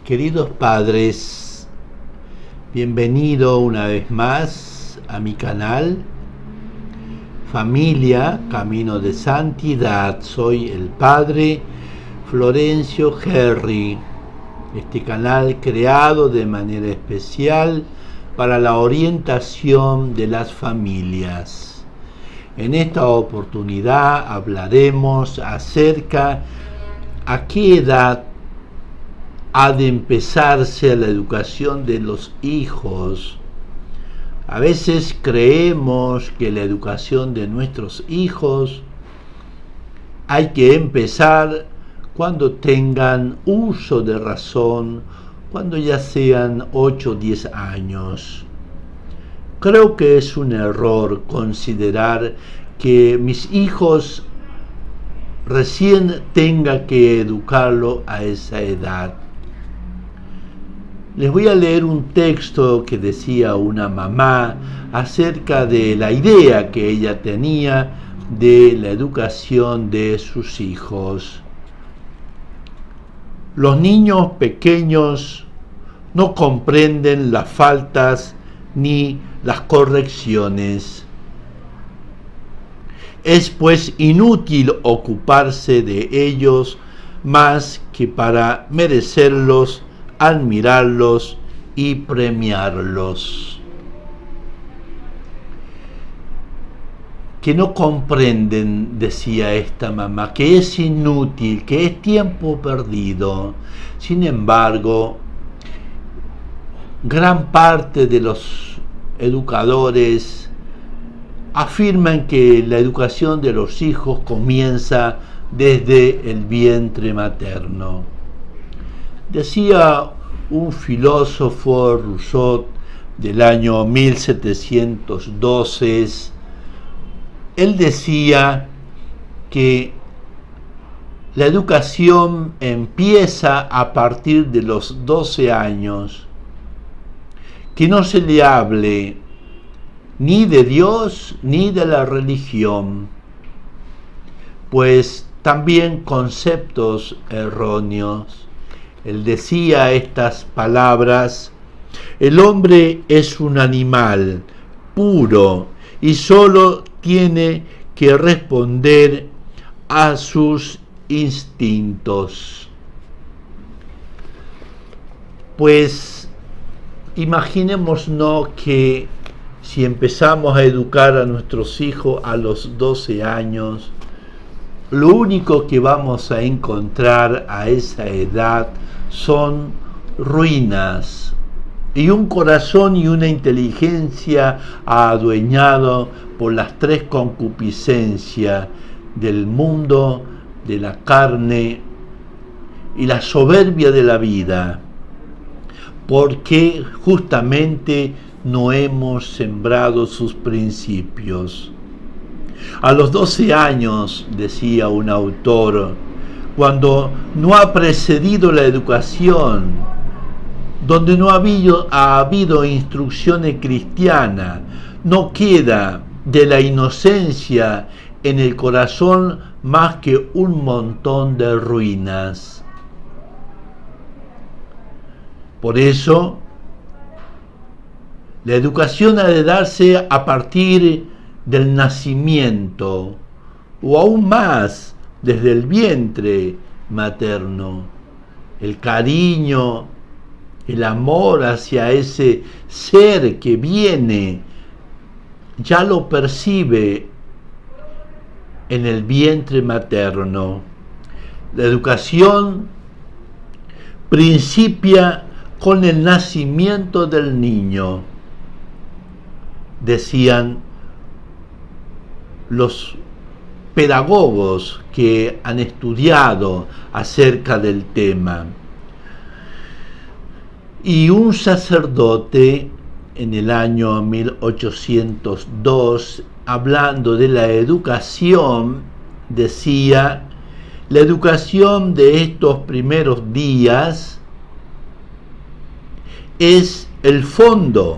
Queridos padres, bienvenido una vez más a mi canal Familia Camino de Santidad. Soy el padre Florencio Gerri. Este canal creado de manera especial para la orientación de las familias. En esta oportunidad hablaremos acerca a qué edad ha de empezarse la educación de los hijos. A veces creemos que la educación de nuestros hijos hay que empezar cuando tengan uso de razón, cuando ya sean 8 o 10 años. Creo que es un error considerar que mis hijos recién tenga que educarlo a esa edad. Les voy a leer un texto que decía una mamá acerca de la idea que ella tenía de la educación de sus hijos. Los niños pequeños no comprenden las faltas ni las correcciones. Es pues inútil ocuparse de ellos más que para merecerlos, admirarlos y premiarlos. Que no comprenden, decía esta mamá, que es inútil, que es tiempo perdido. Sin embargo, gran parte de los educadores afirman que la educación de los hijos comienza desde el vientre materno. Decía un filósofo Rousseau del año 1712, él decía que la educación empieza a partir de los 12 años, que no se le hable ni de Dios ni de la religión, pues también conceptos erróneos. Él decía estas palabras: el hombre es un animal puro y solo tiene que responder a sus instintos. Pues imaginémonos que si empezamos a educar a nuestros hijos a los 12 años, lo único que vamos a encontrar a esa edad son ruinas y un corazón y una inteligencia adueñado por las 3 concupiscencias del mundo, de la carne y la soberbia de la vida, porque justamente no hemos sembrado sus principios. A los 12 años, decía un autor, cuando no ha precedido la educación, donde no ha habido instrucciones cristianas, no queda de la inocencia en el corazón más que un montón de ruinas. Por eso, la educación ha de darse a partir del nacimiento, o aún más desde el vientre materno. El cariño, el amor hacia ese ser que viene, ya lo percibe en el vientre materno. La educación principia con el nacimiento del niño, decían los pedagogos que han estudiado acerca del tema. Y un sacerdote en el año 1802, hablando de la educación, decía: la educación de estos primeros días es el fondo,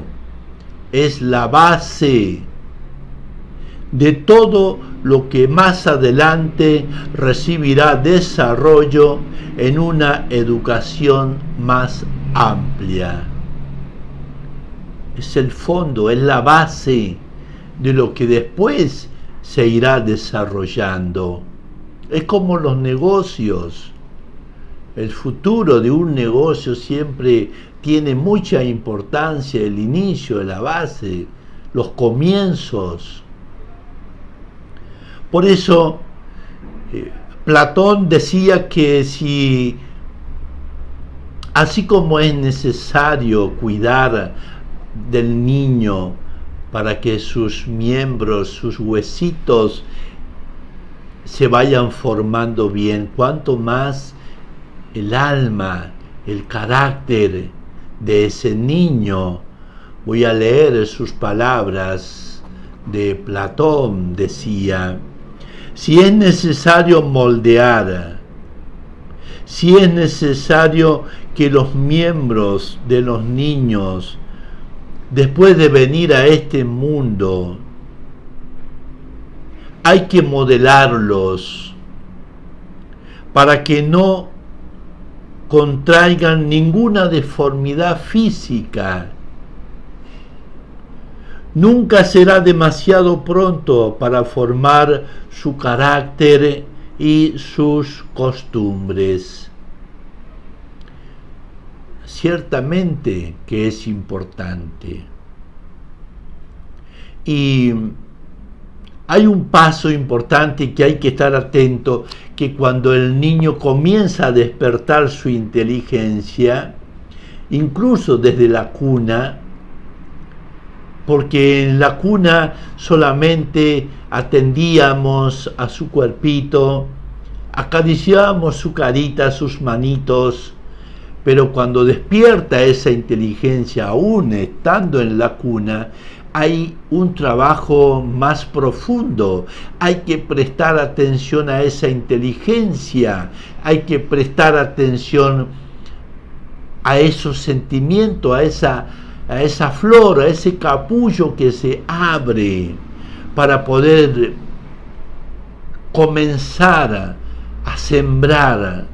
es la base de todo lo que más adelante recibirá desarrollo en una educación más amplia. Es el fondo, es la base de lo que después se irá desarrollando. Es como los negocios. El futuro de un negocio siempre tiene mucha importancia, el inicio, la base, los comienzos. Por eso, Platón decía que así como es necesario cuidar del niño para que sus miembros, sus huesitos se vayan formando bien, cuanto más el alma, el carácter de ese niño. Voy a leer sus palabras de Platón. Decía: si es necesario moldear, si es necesario que los miembros de los niños, después de venir a este mundo, hay que modelarlos para que no contraigan ninguna deformidad física. Nunca será demasiado pronto para formar su carácter y sus costumbres. Ciertamente que es importante. Y hay un paso importante que hay que estar atento, que cuando el niño comienza a despertar su inteligencia, incluso desde la cuna, porque en la cuna solamente atendíamos a su cuerpito, acariciábamos su carita, sus manitos, pero cuando despierta esa inteligencia, aún estando en la cuna, hay un trabajo más profundo. Hay que prestar atención a esa inteligencia, hay que prestar atención a esos sentimientos, a esa flor, a ese capullo que se abre para poder comenzar a sembrar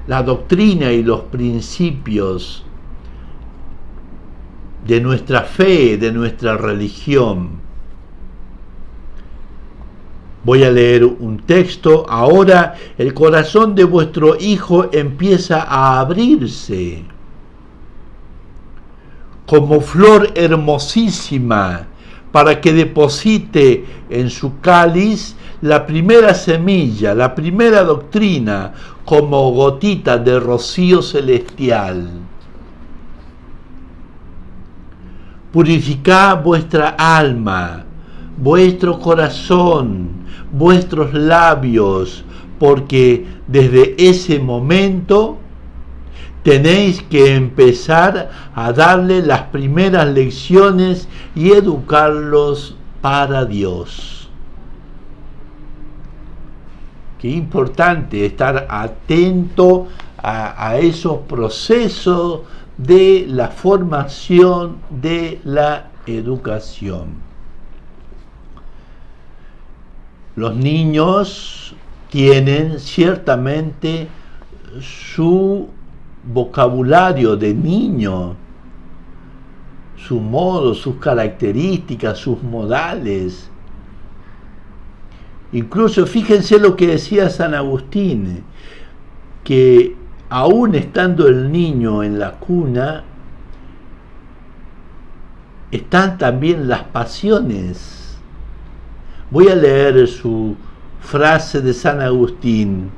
la doctrina y los principios de nuestra fe, de nuestra religión. Voy a leer un texto. Ahora el corazón de vuestro hijo empieza a abrirse como flor hermosísima, para que deposite en su cáliz la primera semilla, la primera doctrina, como gotita de rocío celestial. Purificad vuestra alma, vuestro corazón, vuestros labios, porque desde ese momento tenéis que empezar a darle las primeras lecciones y educarlos para Dios. Qué importante estar atento a esos procesos de la formación, de la educación. Los niños tienen ciertamente su vocabulario de niño, su modo, sus características, sus modales. Incluso fíjense lo que decía San Agustín, que aún estando el niño en la cuna, están también las pasiones. Voy a leer su frase de San Agustín: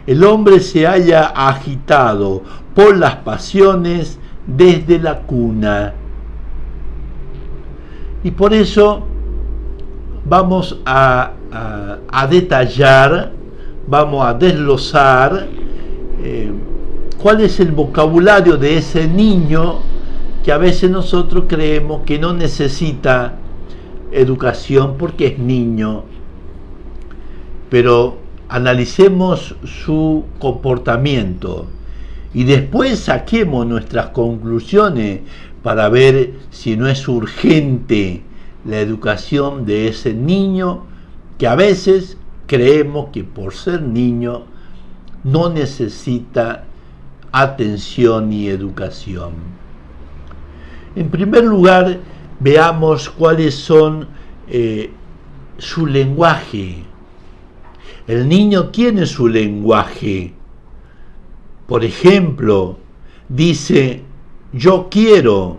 el hombre se halla agitado por las pasiones desde la cuna. Y por eso vamos a detallar, vamos a desglosar cuál es el vocabulario de ese niño que a veces nosotros creemos que no necesita educación porque es niño. Pero analicemos su comportamiento y después saquemos nuestras conclusiones para ver si no es urgente la educación de ese niño que a veces creemos que por ser niño no necesita atención y educación. En primer lugar, veamos cuáles son su lenguaje. El niño tiene su lenguaje. Por ejemplo, dice: yo quiero,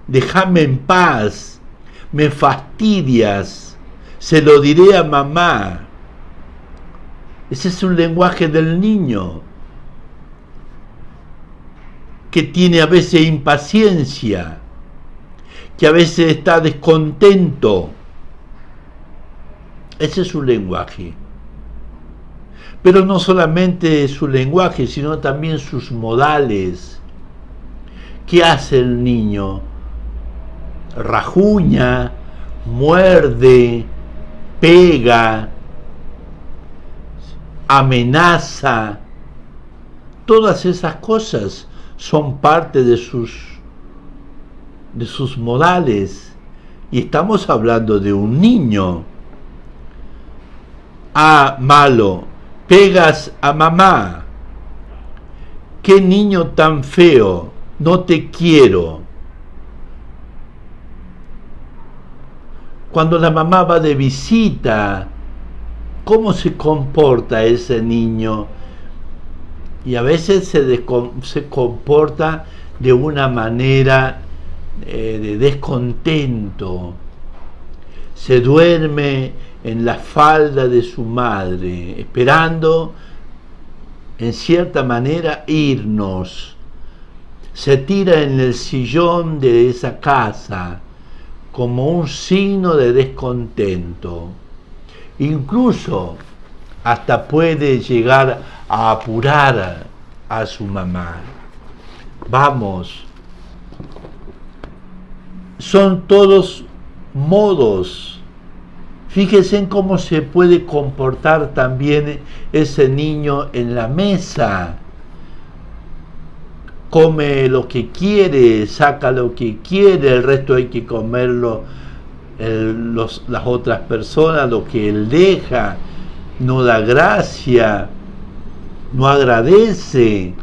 déjame en paz, me fastidias, se lo diré a mamá. Ese es un lenguaje del niño, que tiene a veces impaciencia, que a veces está descontento. Ese es su lenguaje. Pero no solamente su lenguaje, sino también sus modales. ¿Qué hace el niño? Rajuña, muerde, pega, amenaza. Todas esas cosas son parte de sus modales. Y estamos hablando de un niño. Ah, malo, pegas a mamá. Qué niño tan feo, no te quiero. Cuando la mamá va de visita, ¿cómo se comporta ese niño? Y a veces se comporta de una manera de descontento. Se duerme en la falda de su madre, esperando, en cierta manera, irnos. Se tira en el sillón de esa casa como un signo de descontento. Incluso hasta puede llegar a apurar a su mamá. Vamos, son todos modos. Fíjense en cómo se puede comportar también ese niño en la mesa. Come lo que quiere, saca lo que quiere, el resto hay que comerlo las otras personas, lo que él deja, no da gracia, no agradece.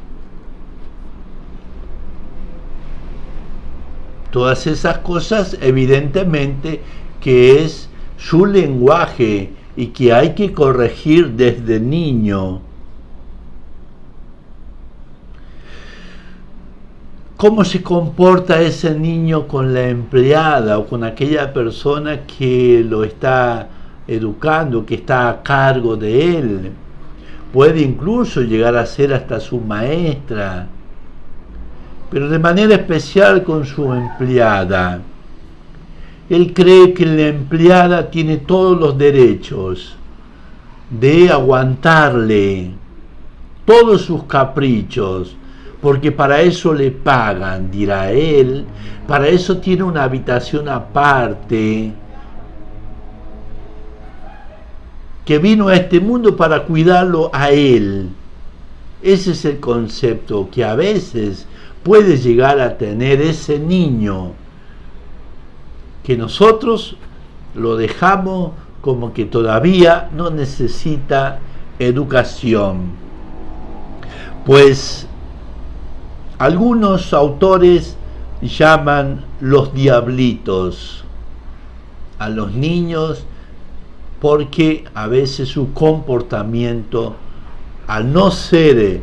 Todas esas cosas, evidentemente, que es su lenguaje y que hay que corregir desde niño. ¿Cómo se comporta ese niño con la empleada o con aquella persona que lo está educando, que está a cargo de él? Puede incluso llegar a ser hasta su maestra, pero de manera especial con su empleada. Él cree que la empleada tiene todos los derechos de aguantarle todos sus caprichos, porque para eso le pagan, dirá él, para eso tiene una habitación aparte, que vino a este mundo para cuidarlo a él. Ese es el concepto que a veces puede llegar a tener ese niño, que nosotros lo dejamos como que todavía no necesita educación. Pues algunos autores llaman los diablitos a los niños porque a veces su comportamiento, al no ser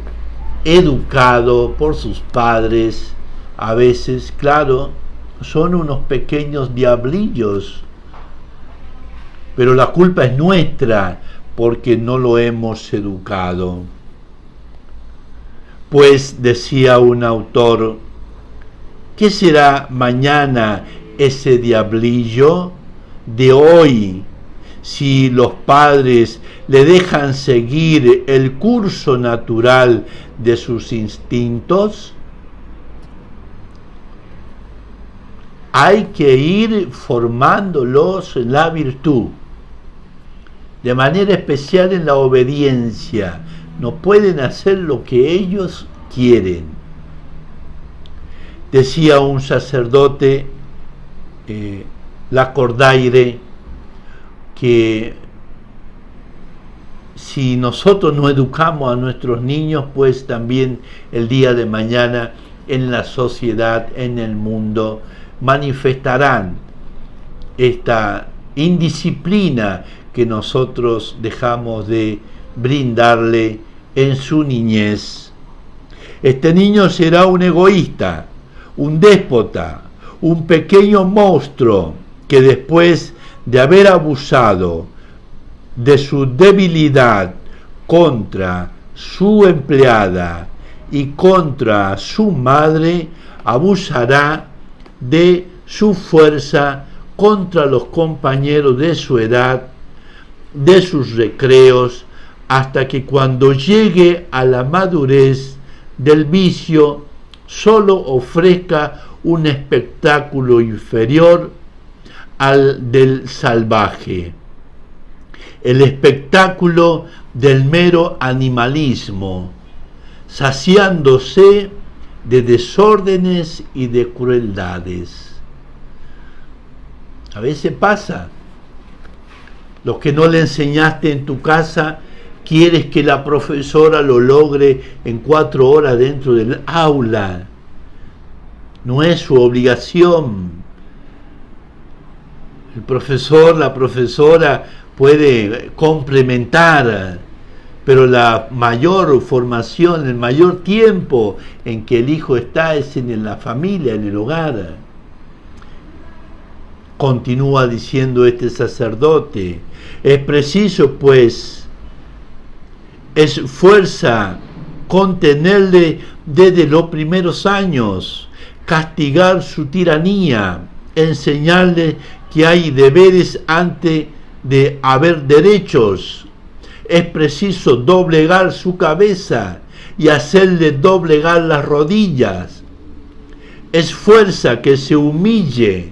educado por sus padres, a veces, claro, son unos pequeños diablillos, pero la culpa es nuestra porque no lo hemos educado. Pues decía un autor, ¿qué será mañana ese diablillo de hoy si los padres le dejan seguir el curso natural de sus instintos? Hay que ir formándolos en la virtud, de manera especial en la obediencia. No pueden hacer lo que ellos quieren. Decía un sacerdote, Lacordaire, que si nosotros no educamos a nuestros niños, pues también el día de mañana en la sociedad, en el mundo, manifestarán esta indisciplina que nosotros dejamos de brindarle en su niñez. Este niño será un egoísta, un déspota, un pequeño monstruo que después de haber abusado de su debilidad contra su empleada y contra su madre, abusará de su fuerza contra los compañeros de su edad, de sus recreos, hasta que cuando llegue a la madurez del vicio, solo ofrezca un espectáculo inferior al del salvaje, el espectáculo del mero animalismo, saciándose de desórdenes y de crueldades. A veces pasa, lo que no le enseñaste en tu casa, quieres que la profesora lo logre en 4 horas dentro del aula. No es su obligación. El profesor, la profesora puede complementar, pero la mayor formación, el mayor tiempo en que el hijo está es en la familia, en el hogar. Continúa diciendo este sacerdote: es preciso, pues, es fuerza contenerle desde los primeros años, castigar su tiranía, enseñarle que hay deberes antes de haber derechos. Es preciso doblegar su cabeza y hacerle doblegar las rodillas. Es fuerza que se humille,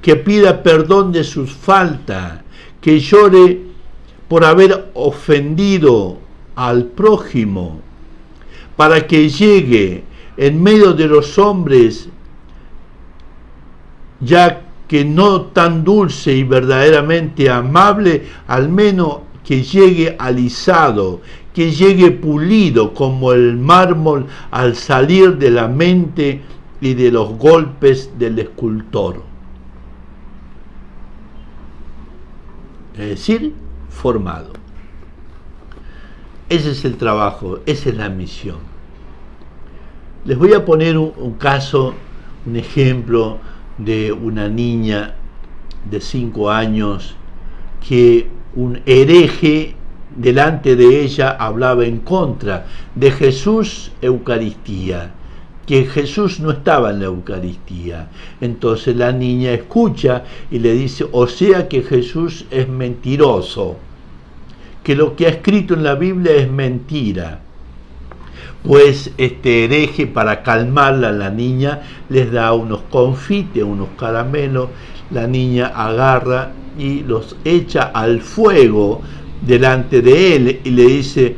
que pida perdón de sus faltas, que llore por haber ofendido al prójimo, para que llegue en medio de los hombres, ya que no tan dulce y verdaderamente amable, al menos que llegue alisado, que llegue pulido como el mármol al salir de la mente y de los golpes del escultor. Es decir, formado. Ese es el trabajo, esa es la misión. Les voy a poner un caso, un ejemplo de una niña de 5 años que un hereje delante de ella hablaba en contra de Jesús Eucaristía, que Jesús no estaba en la Eucaristía. Entonces la niña escucha y le dice: o sea que Jesús es mentiroso, que lo que ha escrito en la Biblia es mentira. Pues este hereje, para calmarla, la niña les da unos confites, unos caramelos. La niña agarra y los echa al fuego delante de él y le dice: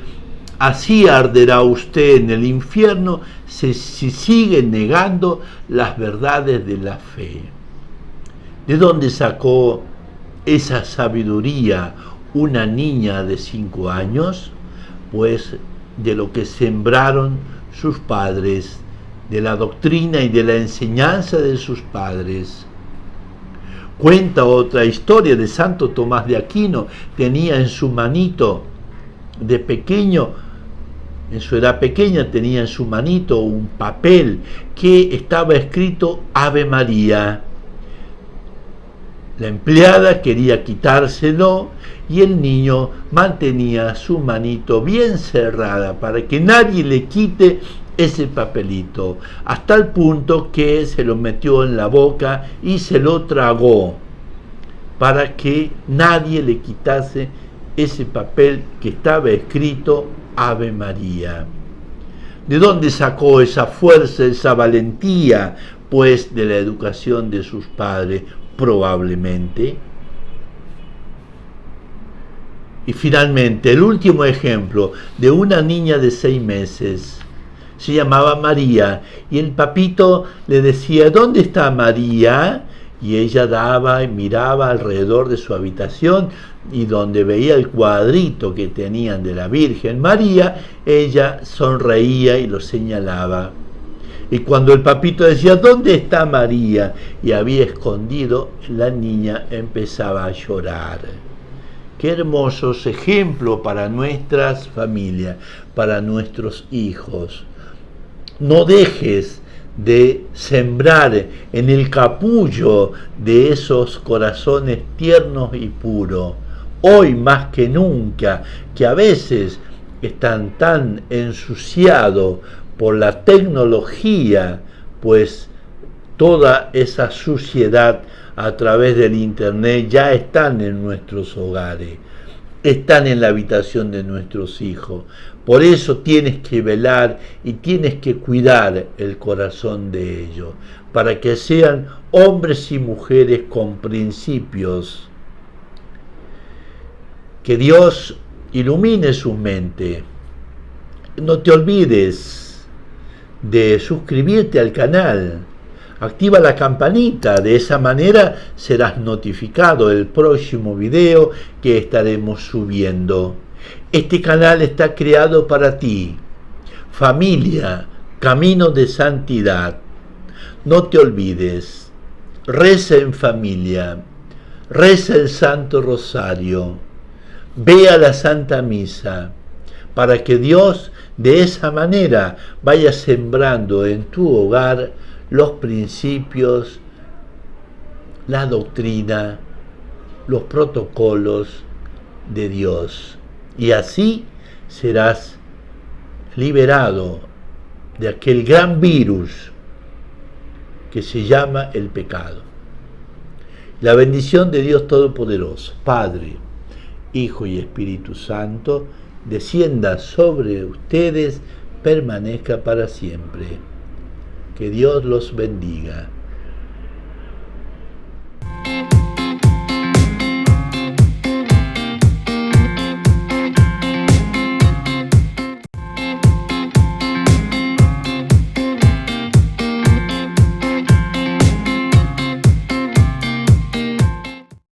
así arderá usted en el infierno si sigue negando las verdades de la fe. ¿De dónde sacó esa sabiduría una niña de 5 años? Pues de lo que sembraron sus padres, de la doctrina y de la enseñanza de sus padres. Cuenta otra historia de Santo Tomás de Aquino. Tenía en su manito de pequeño, en su edad pequeña, tenía en su manito un papel que estaba escrito Ave María. La empleada quería quitárselo y el niño mantenía su manito bien cerrada para que nadie le quite ese papelito, hasta el punto que se lo metió en la boca y se lo tragó para que nadie le quitase ese papel que estaba escrito Ave María. ¿De dónde sacó esa fuerza, esa valentía? Pues de la educación de sus padres, probablemente. Y finalmente, el último ejemplo de una niña de 6 meses. Se llamaba María y el papito le decía: ¿dónde está María? Y ella daba y miraba alrededor de su habitación, y donde veía el cuadrito que tenían de la Virgen María, ella sonreía y lo señalaba. Y cuando el papito decía, ¿dónde está María?, y había escondido, la niña empezaba a llorar. Qué hermosos ejemplos para nuestras familias, para nuestros hijos. No dejes de sembrar en el capullo de esos corazones tiernos y puros, hoy más que nunca, que a veces están tan ensuciados por la tecnología, pues toda esa suciedad a través del internet ya están en nuestros hogares, están en la habitación de nuestros hijos. Por eso tienes que velar y tienes que cuidar el corazón de ellos, para que sean hombres y mujeres con principios. Que Dios ilumine su mente. No te olvides de suscribirte al canal. Activa la campanita, de esa manera serás notificado del próximo video que estaremos subiendo. Este canal está creado para ti. Familia, camino de santidad. No te olvides, reza en familia, reza el Santo Rosario, ve a la Santa Misa, para que Dios de esa manera vaya sembrando en tu hogar los principios, la doctrina, los protocolos de Dios. Y así serás liberado de aquel gran virus que se llama el pecado. La bendición de Dios Todopoderoso, Padre, Hijo y Espíritu Santo, descienda sobre ustedes, permanezca para siempre. Que Dios los bendiga.